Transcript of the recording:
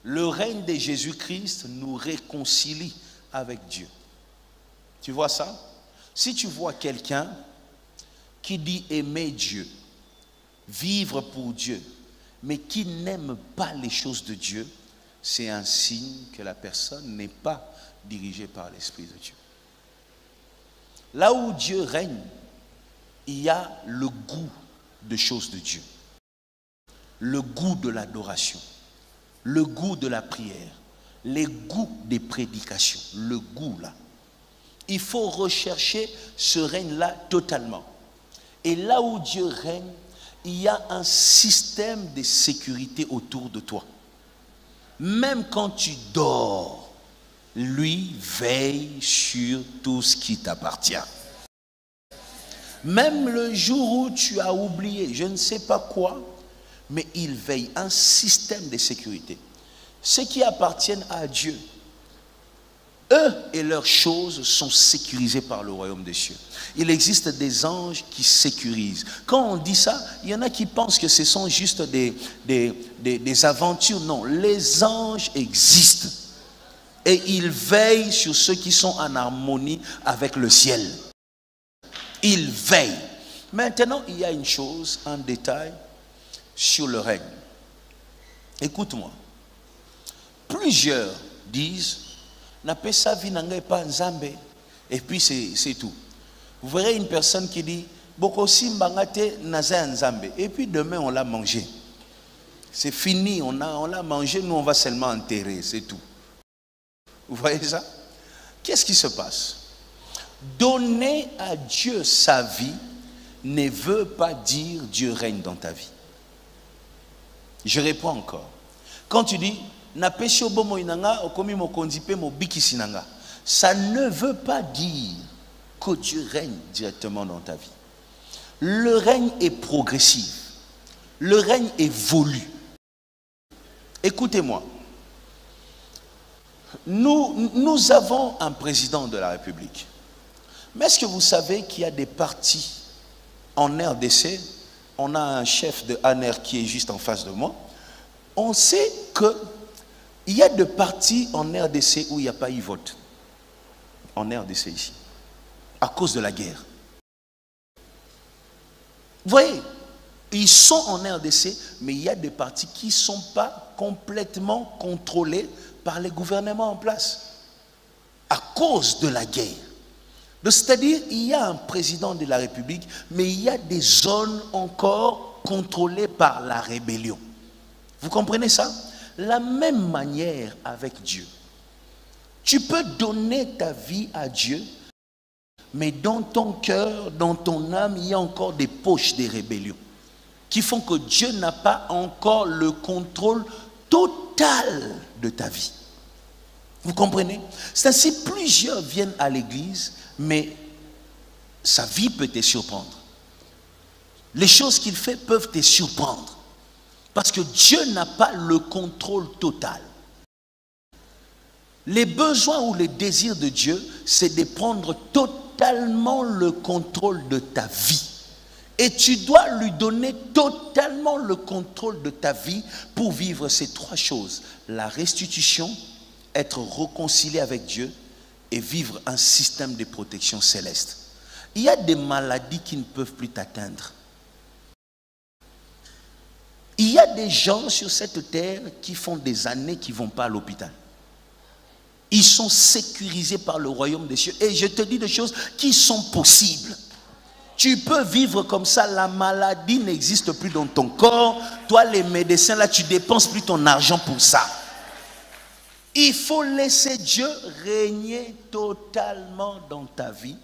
Le règne de Jésus-Christ nous réconcilie avec Dieu. Tu vois ça? Si tu vois quelqu'un qui dit aimer Dieu, vivre pour Dieu, mais qui n'aime pas les choses de Dieu, c'est un signe que la personne n'est pas dirigée par l'Esprit de Dieu. Là où Dieu règne, il y a le goût des choses de Dieu, le goût de l'adoration, le goût de la prière, les goûts des prédications, le goût là. Il faut rechercher ce règne-là totalement. Et là où Dieu règne, il y a un système de sécurité autour de toi. Même quand tu dors, lui veille sur tout ce qui t'appartient. Même le jour où tu as oublié, je ne sais pas quoi, mais il veille, un système de sécurité. Ceux qui appartiennent à Dieu, eux et leurs choses sont sécurisés par le royaume des cieux. Il existe des anges qui sécurisent. Quand on dit ça, il y en a qui pensent que ce sont juste des aventures. Non, les anges existent. Et ils veillent sur ceux qui sont en harmonie avec le ciel. Ils veillent. Maintenant, il y a une chose, un détail sur le règne. Écoute-moi. Plusieurs disent, n'apesa vie n'anga pas nzambe, et puis c'est tout. Vous verrez une personne qui dit, bokosi mbangate naza nzambe, et puis demain on l'a mangé. C'est fini, on l'a mangé, nous on va seulement enterrer, c'est tout. Vous voyez ça? Qu'est-ce qui se passe? Donner à Dieu sa vie ne veut pas dire Dieu règne dans ta vie. Je réponds encore. Quand tu dis, ça ne veut pas dire que Dieu règne directement dans ta vie. Le règne est progressif. Le règne évolue. Écoutez-moi. Nous avons un président de la République. Mais est-ce que vous savez qu'il y a des partis en RDC? On a un chef de ANR qui est juste en face de moi. On sait qu'il y a des partis en RDC où il n'y a pas eu vote. En RDC ici. À cause de la guerre. Vous voyez, ils sont en RDC, mais il y a des partis qui ne sont pas complètement contrôlés par les gouvernements en place. À cause de la guerre. C'est-à-dire, il y a un président de la République, mais il y a des zones encore contrôlées par la rébellion. Vous comprenez ça? La même manière avec Dieu. Tu peux donner ta vie à Dieu, mais dans ton cœur, dans ton âme, il y a encore des poches de rébellion qui font que Dieu n'a pas encore le contrôle total de ta vie. Vous comprenez? C'est ainsi, plusieurs viennent à l'église, mais sa vie peut te surprendre. Les choses qu'il fait peuvent te surprendre. Parce que Dieu n'a pas le contrôle total. Les besoins ou les désirs de Dieu, c'est de prendre totalement le contrôle de ta vie. Et tu dois lui donner totalement le contrôle de ta vie pour vivre ces trois choses. La restitution, être réconcilié avec Dieu et vivre un système de protection céleste. Il y a des maladies qui ne peuvent plus t'atteindre. Il y a des gens sur cette terre qui font des années qui ne vont pas à l'hôpital. Ils sont sécurisés par le royaume des cieux. Et je te dis des choses qui sont possibles. Tu peux vivre comme ça, la maladie n'existe plus dans ton corps. Toi, les médecins, là, tu dépenses plus ton argent pour ça. Il faut laisser Dieu régner totalement dans ta vie.